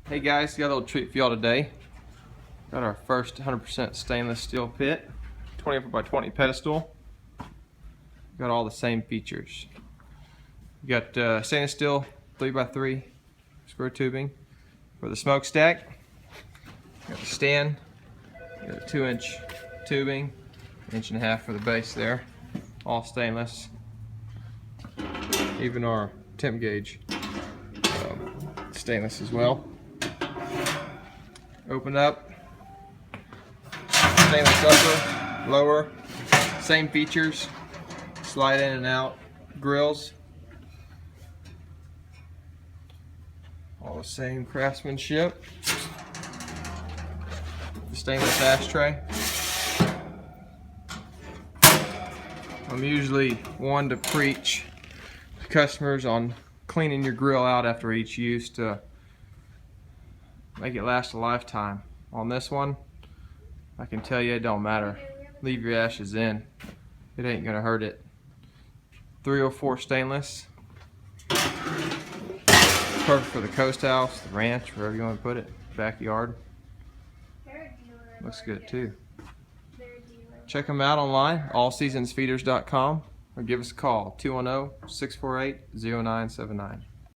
Hey guys, got a little treat for y'all today. Got our first 100% stainless steel pit, 24 by 20 pedestal. Got all the same features. You got stainless steel 3x3 square tubing for the smokestack. Got the stand. Got a 2-inch tubing, 1.5 inches for the base there. All stainless. Even our temp gauge stainless as well. Open up, stainless upper, lower, same features, slide in and out, grills, all the same craftsmanship. The stainless ashtray. I'm usually one to preach to customers on cleaning your grill out after each use to make it last a lifetime. On this one, I can tell you it don't matter. Leave your ashes in. It ain't gonna hurt it. 304 stainless. Perfect for the coast house, the ranch, wherever you want to put it. Backyard. Looks good too. Check them out online, allseasonsfeeders.com, or give us a call, 210-648-0979.